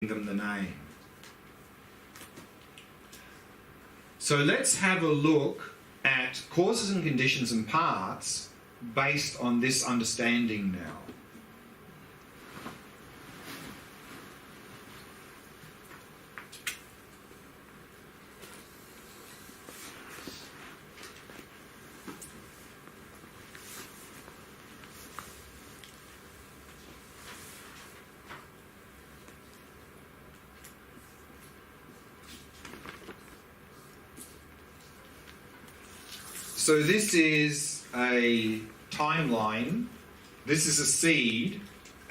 them the name. So let's have a look at causes and conditions and parts based on this understanding now. So this is a timeline, this is a seed,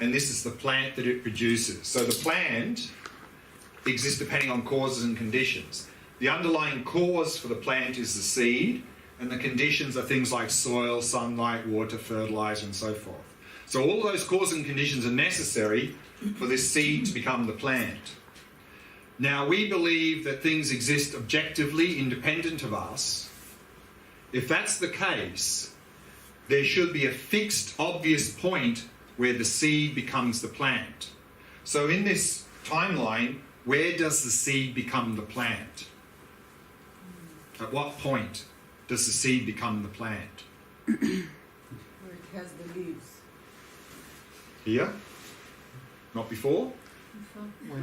and this is the plant that it produces. So the plant exists depending on causes and conditions. The underlying cause for the plant is the seed, and the conditions are things like soil, sunlight, water, fertilizer, and so forth. So all those causes and conditions are necessary for this seed to become the plant. Now we believe that things exist objectively independent of us. If that's the case, there should be a fixed, obvious point where the seed becomes the plant. So in this timeline, where does the seed become the plant? At what point does the seed become the plant? Where it has the leaves. Here? Not before?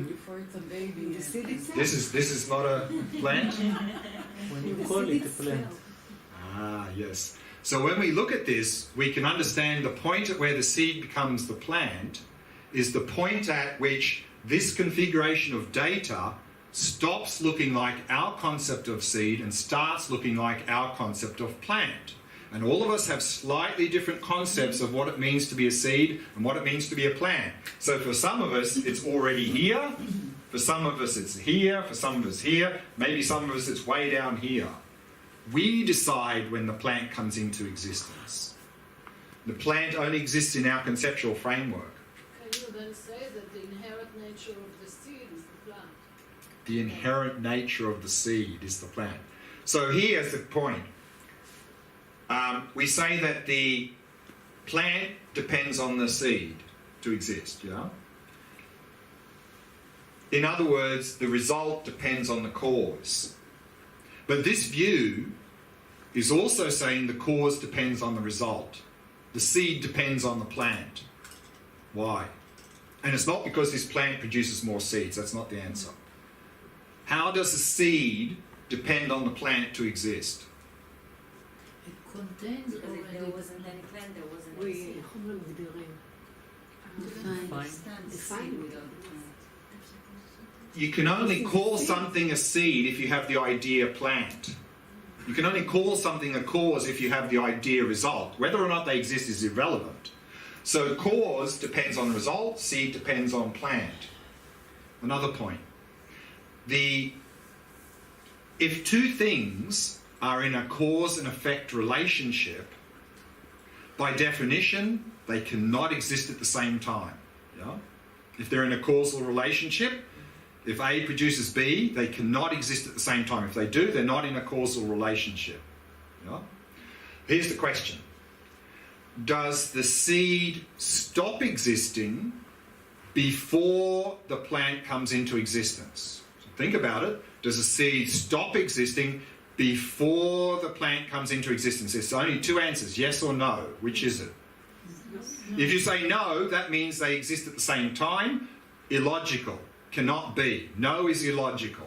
Before it's a baby. The seed This is not a plant? When you call it a plant. Ah, yes. So when we look at this, we can understand the point at where the seed becomes the plant is the point at which this configuration of data stops looking like our concept of seed and starts looking like our concept of plant. And all of us have slightly different concepts of what it means to be a seed and what it means to be a plant. So for some of us, it's already here. For some of us, it's here. For some of us, here. Maybe some of us, it's way down here. We decide when the plant comes into existence. The plant only exists in our conceptual framework. Can you then say that the inherent nature of the seed is the plant? The inherent nature of the seed is the plant. So here's the point. We say that the plant depends on the seed to exist, yeah? In other words, the result depends on the cause. But this view is also saying the cause depends on the result. The seed depends on the plant. Why? And it's not because this plant produces more seeds. That's not the answer. How does the seed depend on the plant to exist? It contains Because if there wasn't any plant, there wasn't any seed. Define. You can only call something a seed if you have the idea plant. You can only call something a cause if you have the idea result. Whether or not they exist is irrelevant. So cause depends on result, seed depends on plant. Another point. If two things are in a cause and effect relationship, by definition, they cannot exist at the same time. Yeah? If they're in a causal relationship, if A produces B, they cannot exist at the same time. If they do, they're not in a causal relationship. Yeah? Here's the question. Does the seed stop existing before the plant comes into existence? So think about it. Does the seed stop existing before the plant comes into existence? There's only two answers, yes or no. Which is it? If you say no, that means they exist at the same time. Illogical. Cannot be. No is illogical.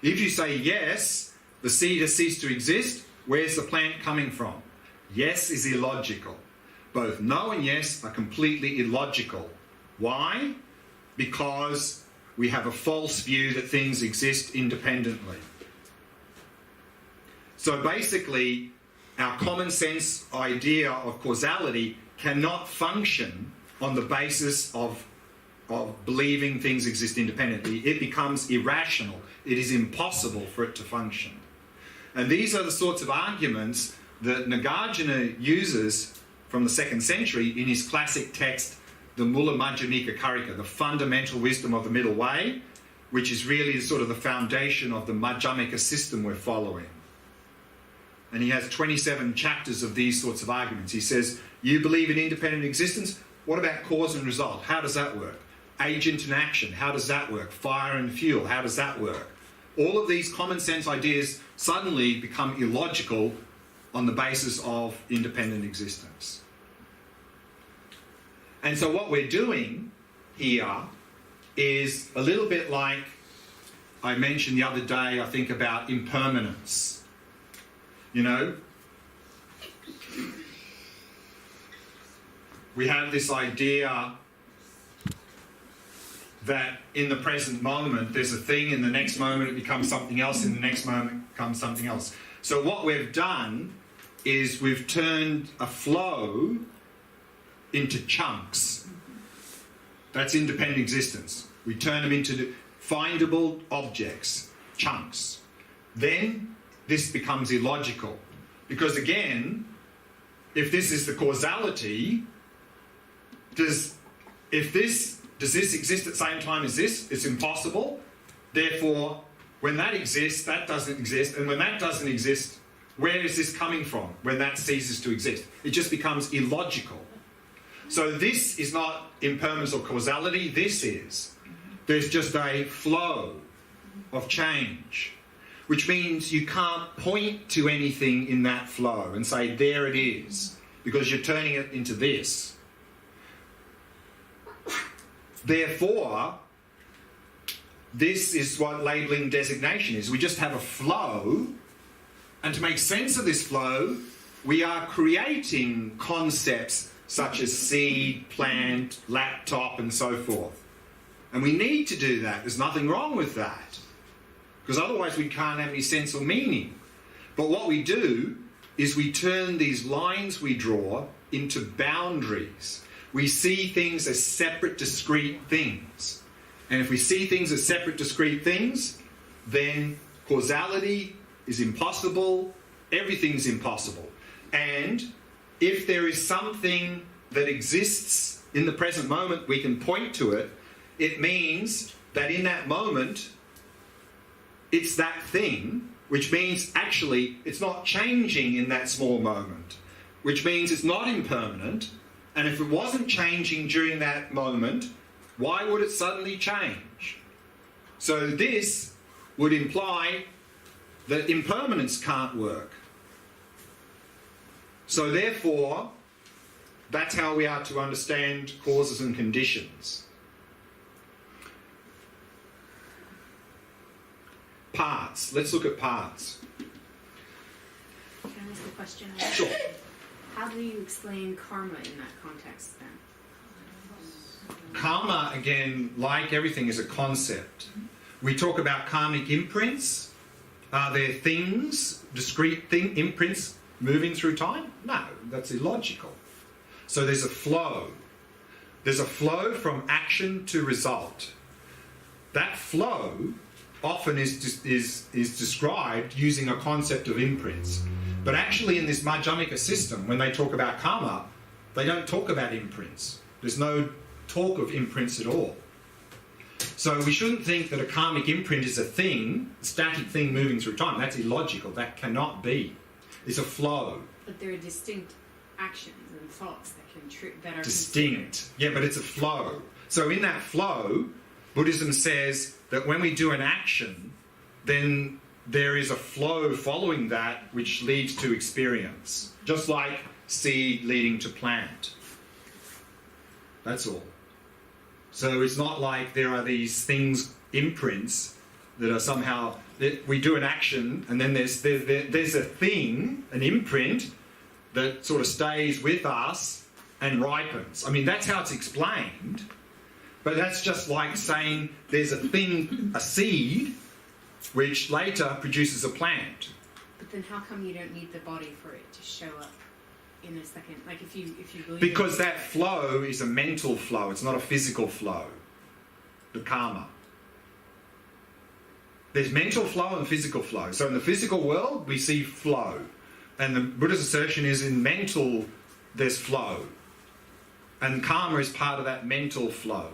If you say yes, the seed has ceased to exist, where's the plant coming from? Yes is illogical. Both no and yes are completely illogical. Why? Because we have a false view that things exist independently. So basically, our common sense idea of causality cannot function on the basis of believing things exist independently. It becomes irrational. It is impossible for it to function. And these are the sorts of arguments that Nagarjuna uses from the 2nd century in his classic text, the Mula Madhyamika Karika, the fundamental wisdom of the middle way, which is really sort of the foundation of the Madhyamika system we're following. And he has 27 chapters of these sorts of arguments. He says, you believe in independent existence? What about cause and result? How does that work? agent and action, how does that work? Fire and fuel, how does that work? All of these common sense ideas suddenly become illogical on the basis of independent existence. And so what we're doing here is a little bit like I mentioned the other day, I think, about impermanence. You know, we have this idea that in the present moment there's a thing, in the next moment it becomes something else, in the next moment it becomes something else. So what we've done is we've turned a flow into chunks. That's independent existence. We turn them into findable objects, chunks. Then this becomes illogical. Because again, if this is the causality, does this exist at the same time as this? It's impossible. Therefore, when that exists, that doesn't exist. And when that doesn't exist, where is this coming from when that ceases to exist? It just becomes illogical. So this is not impermanence or causality, this is. There's just a flow of change, which means you can't point to anything in that flow and say, there it is, because you're turning it into this. Therefore, this is what labeling designation is. We just have a flow, and to make sense of this flow, we are creating concepts such as seed, plant, laptop, and so forth. And we need to do that. There's nothing wrong with that, because otherwise we can't have any sense or meaning. But what we do is we turn these lines we draw into boundaries. We see things as separate, discrete things. And if we see things as separate, discrete things, then causality is impossible, everything's impossible. And if there is something that exists in the present moment, we can point to it, it means that in that moment, it's that thing, which means actually it's not changing in that small moment, which means it's not impermanent. And if it wasn't changing during that moment, why would it suddenly change? So this would imply that impermanence can't work. So therefore, that's how we are to understand causes and conditions. Parts. Let's look at parts. Can I ask a question? Sure. How do you explain karma in that context then? Karma, again, like everything, is a concept. We talk about karmic imprints. Are there things, discrete imprints moving through time? No, that's illogical. So there's a flow. There's a flow from action to result. That flow often is described using a concept of imprints. But actually in this Madhyamika system, when they talk about karma, they don't talk about imprints. There's no talk of imprints at all. So we shouldn't think that a karmic imprint is a thing, a static thing moving through time. That's illogical. That cannot be. It's a flow. But there are distinct actions and thoughts that are distinct. Yeah, but it's a flow. So in that flow, Buddhism says that when we do an action, then there is a flow following that which leads to experience. Just like seed leading to plant. That's all. So it's not like there are these things, imprints, that are somehow, we do an action and then there's a thing, an imprint, that sort of stays with us and ripens. I mean, that's how it's explained, but that's just like saying there's a thing, a seed, which later produces a plant. But then how come you don't need the body for it to show up in a second? Like if you believe... Because that flow is a mental flow, it's not a physical flow. The karma. There's mental flow and physical flow. So in the physical world, we see flow. And the Buddha's assertion is in mental, there's flow. And karma is part of that mental flow.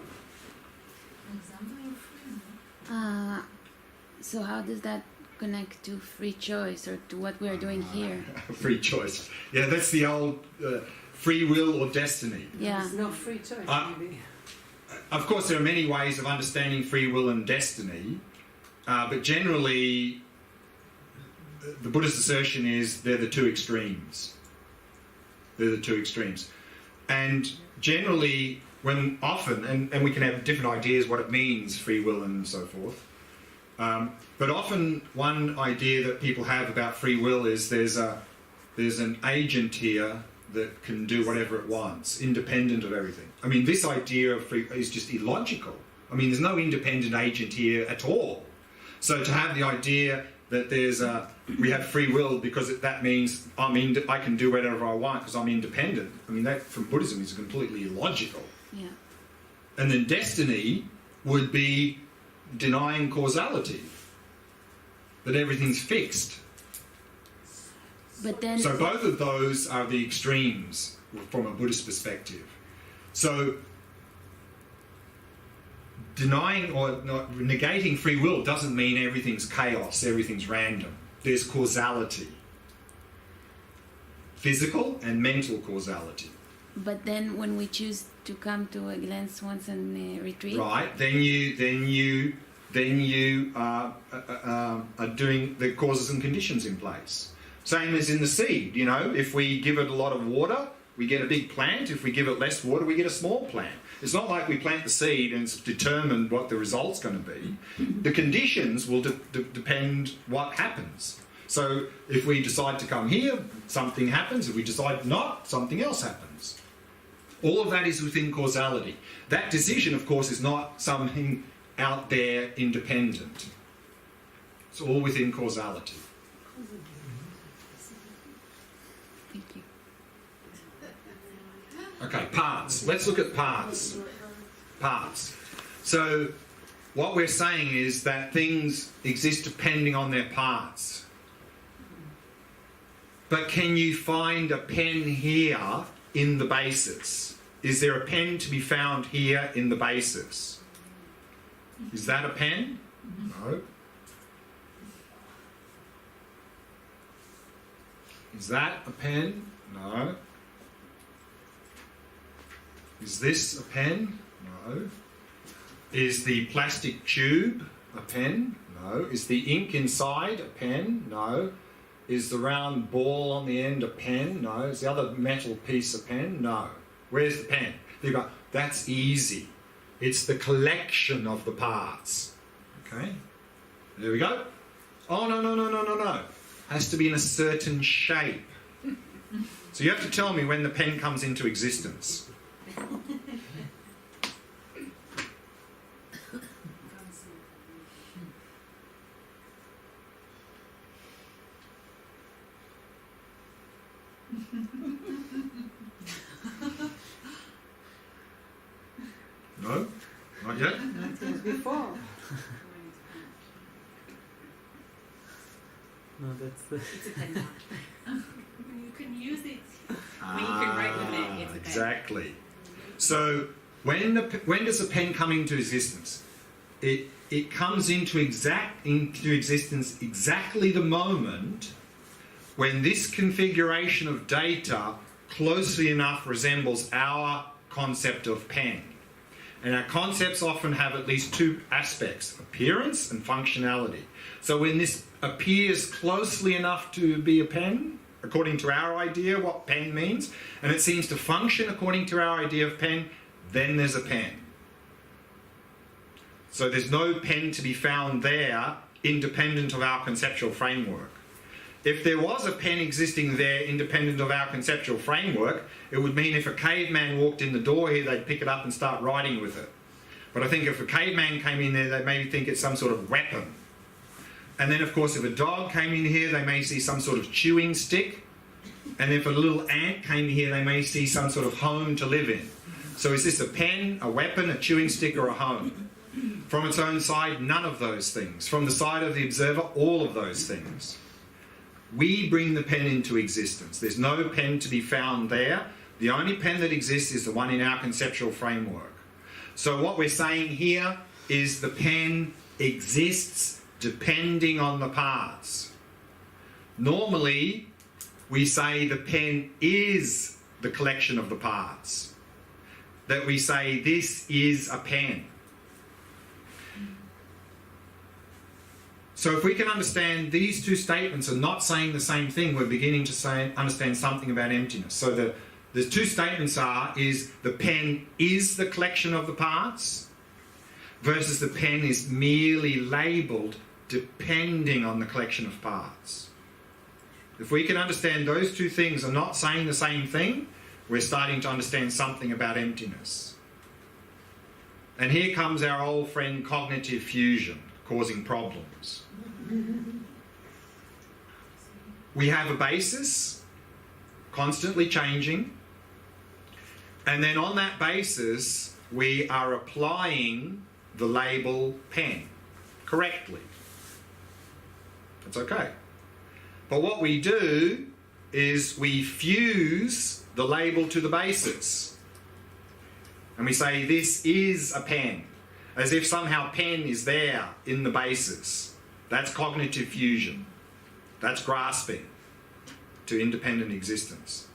So how does that connect to free choice or to what we're doing here? Free choice. Yeah, that's the old free will or destiny. Yeah. There's no free choice, maybe. of course, there are many ways of understanding free will and destiny, but generally, the Buddhist assertion is they're the two extremes. They're the two extremes. And generally, when often, and we can have different ideas what it means, free will and so forth, but often one idea that people have about free will is there's an agent here that can do whatever it wants, independent of everything. I mean, this idea of free is just illogical. I mean, there's no independent agent here at all. So to have the idea that we have free will because that means I can do whatever I want because I'm independent. I mean, that from Buddhism is completely illogical. Yeah. And then destiny would be denying causality, that everything's fixed. But then. So both of those are the extremes from a Buddhist perspective. So denying or not, negating free will doesn't mean everything's chaos, everything's random. There's causality. Physical and mental causality. But then when we choose to come to a Glen Svensson retreat, right? Then you are doing the causes and conditions in place. Same as in the seed. You know, if we give it a lot of water, we get a big plant. If we give it less water, we get a small plant. It's not like we plant the seed and it's determined what the result's going to be. The conditions will depend what happens. So if we decide to come here, something happens. If we decide not, something else happens. All of that is within causality. That decision, of course, is not something out there independent. It's all within causality. thank you. Okay, parts. Let's look at parts. Parts. So what we're saying is that things exist depending on their parts. But can you find a pen here in the basis? Is there a pen to be found here in the basis? Is that a pen? No. Is that a pen? No. Is this a pen? No. Is the plastic tube a pen? No. Is the ink inside a pen? No. Is the round ball on the end a pen? No. Is the other metal piece a pen? No. Where's the pen? You go, that's easy. It's the collection of the parts. Okay? There we go. Oh, no. Has to be in a certain shape. So you have to tell me when the pen comes into existence. No? Not yet? That was before. No, that's the. It's a pen. You can use it. I mean, you can write with it. It's a pen. Exactly. So when does a pen come into existence? It comes into existence exactly the moment when this configuration of data closely enough resembles our concept of pen. And our concepts often have at least two aspects, appearance and functionality. So when this appears closely enough to be a pen, according to our idea what pen means, and it seems to function according to our idea of pen, then there's a pen. So there's no pen to be found there independent of our conceptual framework. If there was a pen existing there independent of our conceptual framework, it would mean if a caveman walked in the door here, they'd pick it up and start writing with it. But I think if a caveman came in there, they'd maybe think it's some sort of weapon. And then, of course, if a dog came in here, they may see some sort of chewing stick. And if a little ant came here, they may see some sort of home to live in. So is this a pen, a weapon, a chewing stick, or a home? From its own side, none of those things. From the side of the observer, all of those things. We bring the pen into existence. There's no pen to be found there. The only pen that exists is the one in our conceptual framework. So what we're saying here is the pen exists depending on the parts. Normally, we say the pen is the collection of the parts. that we say this is a pen. So if we can understand these two statements are not saying the same thing, we're beginning to understand something about emptiness. So the two statements is the pen is the collection of the parts versus the pen is merely labelled depending on the collection of parts. If we can understand those two things are not saying the same thing, we're starting to understand something about emptiness. And here comes our old friend cognitive fusion, causing problems. We have a basis, constantly changing, and then on that basis we are applying the label pen correctly. That's okay. But what we do is we fuse the label to the basis. And we say this is a pen, as if somehow pen is there in the basis. That's cognitive fusion. That's grasping to independent existence.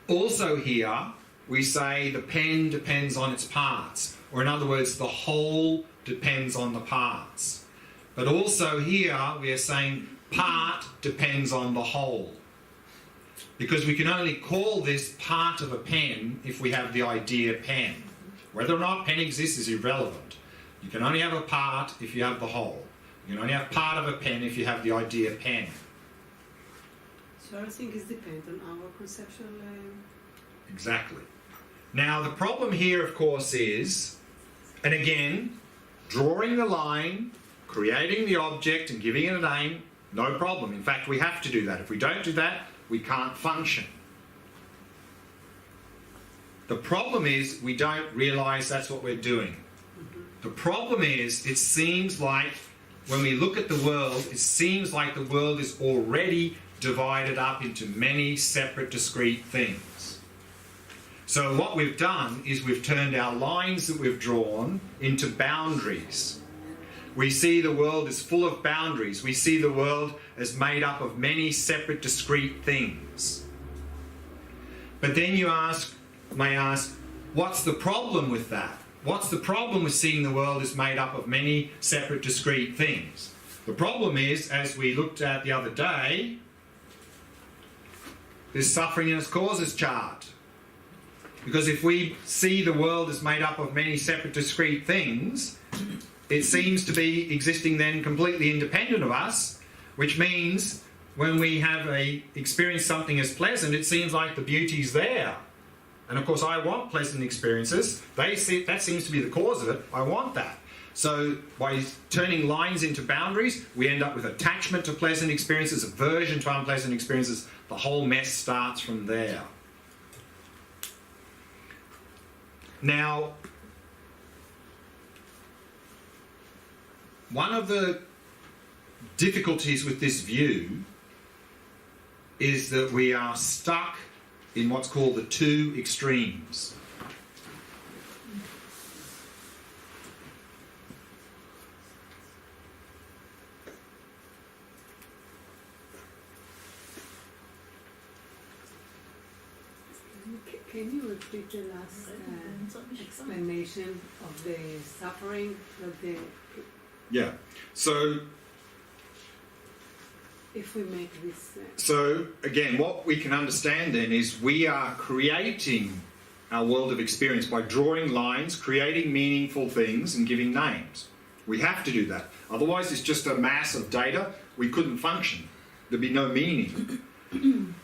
Also here, we say the pen depends on its parts, or in other words, the whole depends on the parts. But also here, we are saying part depends on the whole. Because we can only call this part of a pen if we have the idea pen. Whether or not pen exists is irrelevant. You can only have a part if you have the whole. You can only have part of a pen if you have the idea pen. So everything is dependent on our conceptual... Exactly. Now the problem here, of course, is, and again, drawing the line, creating the object and giving it a name, no problem. In fact, we have to do that. If we don't do that, we can't function. The problem is we don't realise that's what we're doing. The problem is it seems like when we look at the world, it seems like the world is already divided up into many separate discrete things. So what we've done is we've turned our lines that we've drawn into boundaries. We see the world as full of boundaries. We see the world as made up of many separate discrete things. But then you may ask, what's the problem with that? What's the problem with seeing the world as made up of many separate discrete things? The problem is, as we looked at the other day, this suffering and its causes chart. Because if we see the world as made up of many separate discrete things, it seems to be existing then completely independent of us, which means when we have experienced something as pleasant, it seems like the beauty's there. And of course I want pleasant experiences. That seems to be the cause of it. I want that. So by turning lines into boundaries, we end up with attachment to pleasant experiences, aversion to unpleasant experiences. The whole mess starts from there. Now, one of the difficulties with this view is that we are stuck in what's called the two extremes. Can you repeat the last explanation of the suffering? Yeah. So if we make this... So again, what we can understand then is we are creating our world of experience by drawing lines, creating meaningful things and giving names. We have to do that. Otherwise it's just a mass of data. We couldn't function. There'd be no meaning.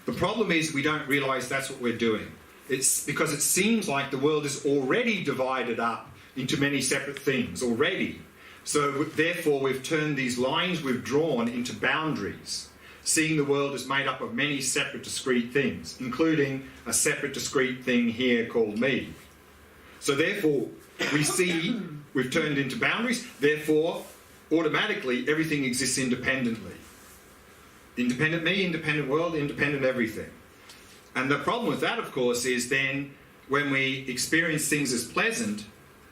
The problem is we don't realise that's what we're doing. It's because it seems like the world is already divided up into many separate things already. So therefore we've turned these lines we've drawn into boundaries, seeing the world as made up of many separate discrete things, including a separate discrete thing here called me. So therefore we see we've turned into boundaries, therefore automatically everything exists independently. Independent me, independent world, independent everything. And the problem with that, of course, is then when we experience things as pleasant,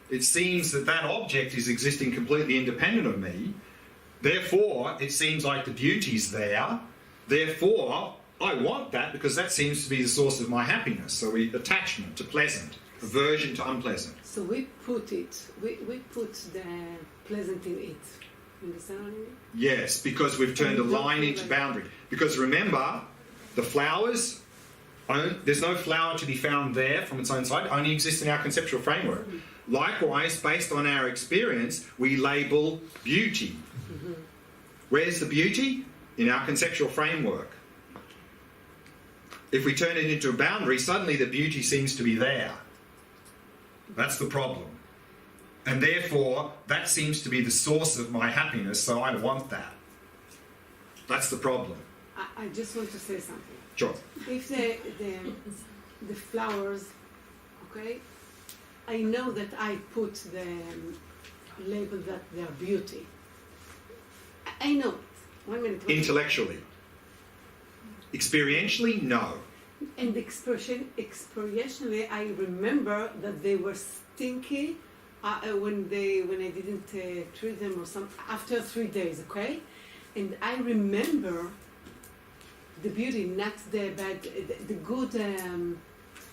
it seems that that object is existing completely independent of me. Therefore, it seems like the beauty's there. Therefore, I want that because that seems to be the source of my happiness. So attachment to pleasant, aversion to unpleasant. So we put the pleasant in it. You understand what I mean? Yes, because we've turned a line into boundary. Because remember, the flowers, there's no flower to be found there from its own side, it only exists in our conceptual framework. Likewise, based on our experience, we label beauty. Where's the beauty? In our conceptual framework. If we turn it into a boundary, suddenly the beauty seems to be there. That's the problem. And therefore, that seems to be the source of my happiness, so I want that. That's the problem. I just want to say something. Sure. If the flowers, okay, I know that I put the label that they're beauty. I know it. 1 minute. Intellectually. Experientially, no. And experientially, I remember that they were stinky when I didn't treat them or some after 3 days. Okay, and I remember the beauty, not the bad, the good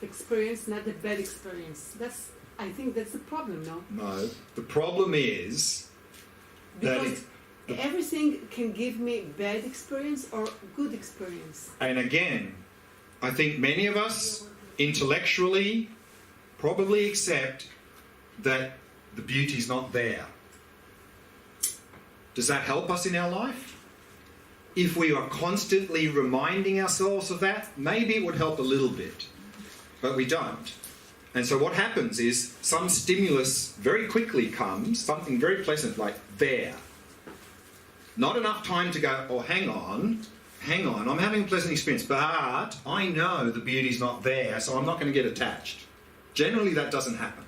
experience, not the bad experience. I think that's the problem, no? No. The problem is because everything can give me bad experience or good experience. And again, I think many of us intellectually probably accept that the beauty's not there. Does that help us in our life? If we are constantly reminding ourselves of that, maybe it would help a little bit, but we don't. And so what happens is some stimulus very quickly comes, something very pleasant like there. Not enough time to go, oh, hang on, I'm having a pleasant experience, but I know the beauty's not there, so I'm not going to get attached. Generally, that doesn't happen.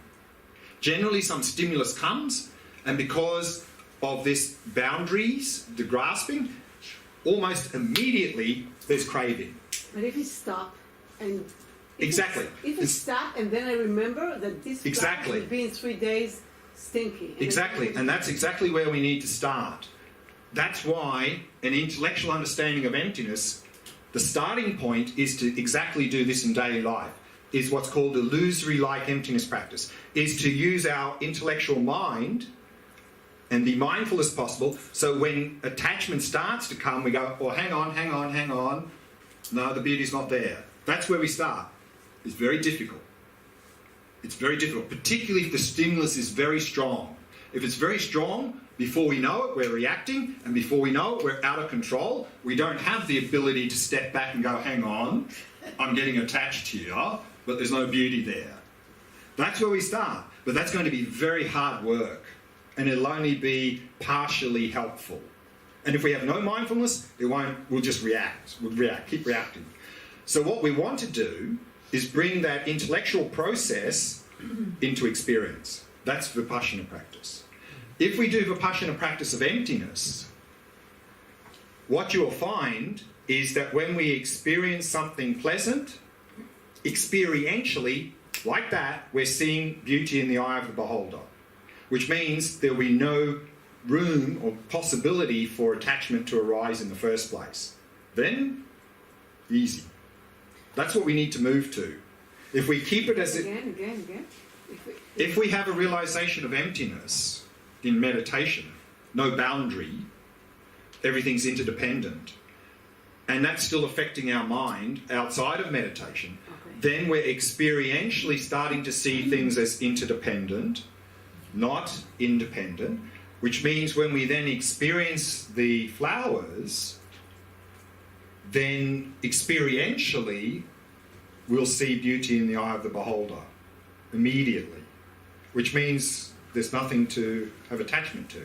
Generally, some stimulus comes, and because of this boundaries, the grasping, almost immediately there's craving. But if you stop and... Exactly. If I stop and then I remember that this flower will be in 3 days stinky. Exactly, and that's exactly where we need to start. That's why an intellectual understanding of emptiness, the starting point is to exactly do this in daily life, is what's called illusory-like emptiness practice, is to use our intellectual mind and be mindful as possible, so when attachment starts to come, we go, oh, hang on, no, the beauty's not there. That's where we start. It's very difficult. It's very difficult, particularly if the stimulus is very strong. If it's very strong, before we know it, we're reacting, and before we know it, we're out of control. We don't have the ability to step back and go, hang on, I'm getting attached here, but there's no beauty there. That's where we start, but that's going to be very hard work, and it'll only be partially helpful. And if we have no mindfulness, we'll just react. Keep reacting. So what we want to do is bring that intellectual process into experience. That's Vipassana practice. If we do Vipassana practice of emptiness, what you will find is that when we experience something pleasant, experientially, like that, we're seeing beauty in the eye of the beholder, which means there will be no room or possibility for attachment to arise in the first place. Then, easy. That's what we need to move to. If we keep it as Again. If we have a realization of emptiness in meditation, no boundary, everything's interdependent, and that's still affecting our mind outside of meditation, then we're experientially starting to see things as interdependent, not independent, which means when we then experience the flowers, then experientially we'll see beauty in the eye of the beholder immediately, which means there's nothing to have attachment to.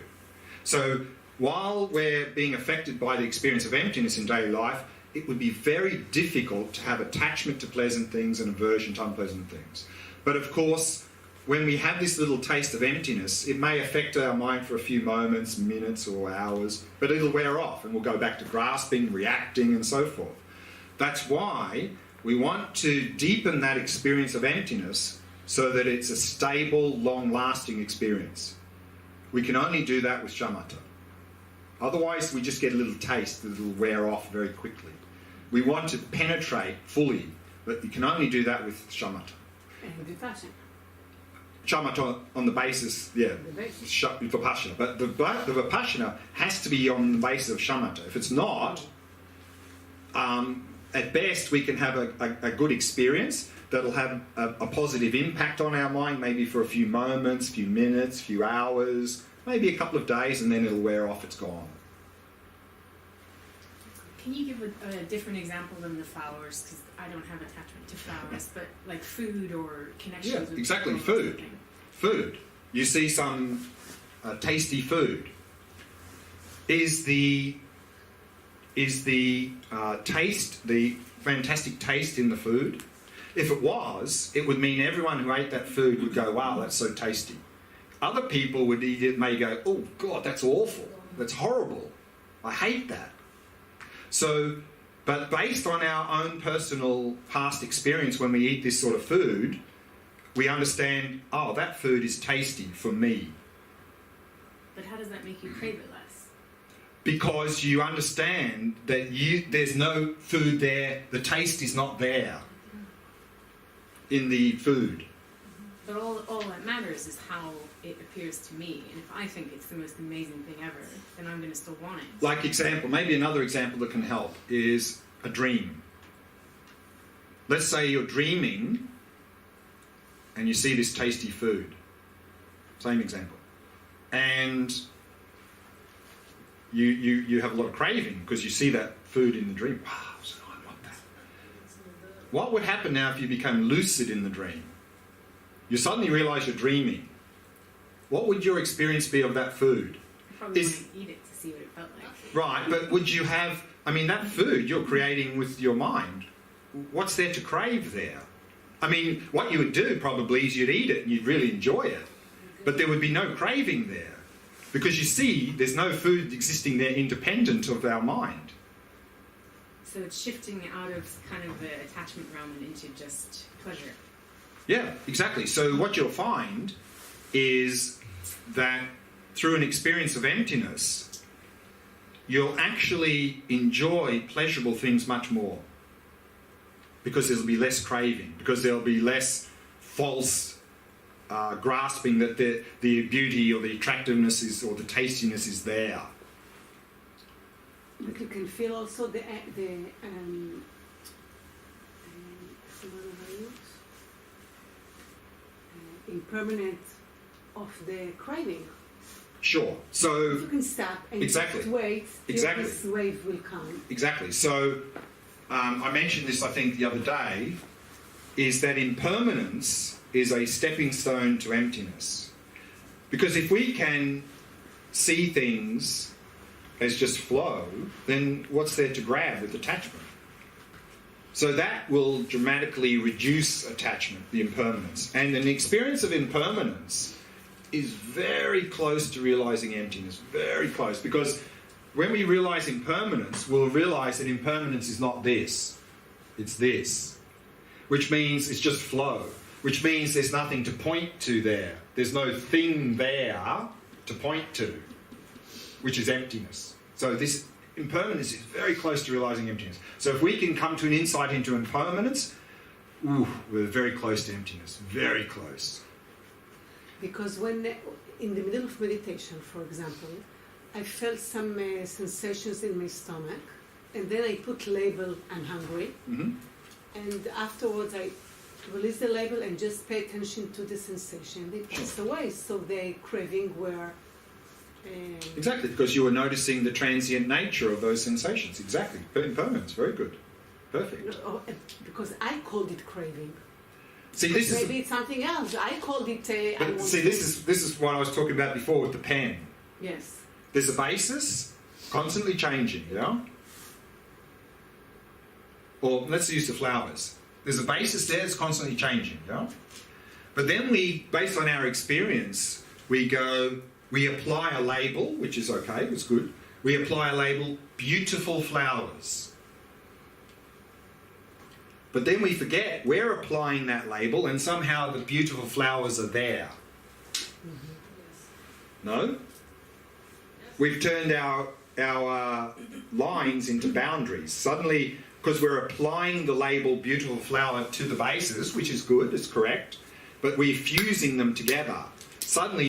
So while we're being affected by the experience of emptiness in daily life, it would be very difficult to have attachment to pleasant things and aversion to unpleasant things. But of course, when we have this little taste of emptiness, it may affect our mind for a few moments, minutes or hours, but it'll wear off and we'll go back to grasping, reacting and so forth. That's why we want to deepen that experience of emptiness so that it's a stable, long-lasting experience. We can only do that with shamatha. Otherwise, we just get a little taste that will wear off very quickly. We want to penetrate fully, but you can only do that with shamatha. And vipassana. Shamatha on the basis, yeah, The basis. vipassana. But the vipassana has to be on the basis of shamatha. If it's not, at best we can have a good experience that'll have a positive impact on our mind, maybe for a few moments, few minutes, few hours, maybe a couple of days, and then it'll wear off, it's gone. Can you give a different example than the flowers? Because I don't have attachment to flowers, but like food or connections. Yeah, with exactly, people or food. something. Food. You see some tasty food. Is the taste, the fantastic taste in the food? If it was, it would mean everyone who ate that food would go, wow, that's so tasty. Other people would eat it, may go, oh God, that's awful. That's horrible. I hate that. So, but based on our own personal past experience when we eat this sort of food, we understand, oh, that food is tasty for me. But how does that make you crave it less? Because you understand that there's no food there, the taste is not there in the food. But all that matters is how it appears to me. And if I think it's the most amazing thing ever, then I'm going to still want it. Like example, maybe another example that can help is a dream. Let's say you're dreaming and you see this tasty food. Same example. And you have a lot of craving because you see that food in the dream. Wow, I want that. What would happen now if you became lucid in the dream? You suddenly realise you're dreaming. What would your experience be of that food? I probably want to eat it to see what it felt like. Right, but would you have... I mean, that food you're creating with your mind, what's there to crave there? I mean, what you would do probably is you'd eat it and you'd really enjoy it. But there would be no craving there. Because you see, there's no food existing there independent of our mind. So it's shifting out of kind of the attachment realm and into just pleasure. Yeah, exactly. So what you'll find is that through an experience of emptiness, you'll actually enjoy pleasurable things much more. Because there'll be less craving, because there'll be less false grasping that the beauty or the attractiveness is, or the tastiness is there. But you can feel also the impermanent of the craving. Sure. So If you can stop and Exactly. just wait till Exactly. this wave will come. exactly. So I mentioned this, I think, the other day, is that impermanence is a stepping stone to emptiness. Because if we can see things as just flow, then what's there to grab with attachment? So that will dramatically reduce attachment, the impermanence. And an experience of impermanence is very close to realizing emptiness, very close. Because when we realize impermanence, we'll realize that impermanence is not this, it's this. Which means it's just flow. Which means there's nothing to point to there. There's no thing there to point to, which is emptiness. So this impermanence is very close to realizing emptiness. So if we can come to an insight into impermanence, we're very close to emptiness. Very close. Because when in the middle of meditation, for example, I felt some sensations in my stomach, and then I put label, I'm hungry, Mm-hmm. and afterwards I release the label and just pay attention to the sensation. They pass away, so the craving were... Exactly, because you were noticing the transient nature of those sensations. Exactly. Impermanence. Very good. Perfect. because I called it craving. See, this is... Maybe it's something else. I called it... But see, this is what I was talking about before with the pen. Yes. There's a basis, constantly changing, yeah? Or let's use the flowers. There's a basis there that's constantly changing, yeah? But then we, based on our experience, we apply a label, which is okay, it's good. We apply a label, beautiful flowers. But then we forget we're applying that label and somehow the beautiful flowers are there. No? We've turned our lines into boundaries. Suddenly because we're applying the label beautiful flower to the bases, which is good, it's correct, but we're fusing them together. Suddenly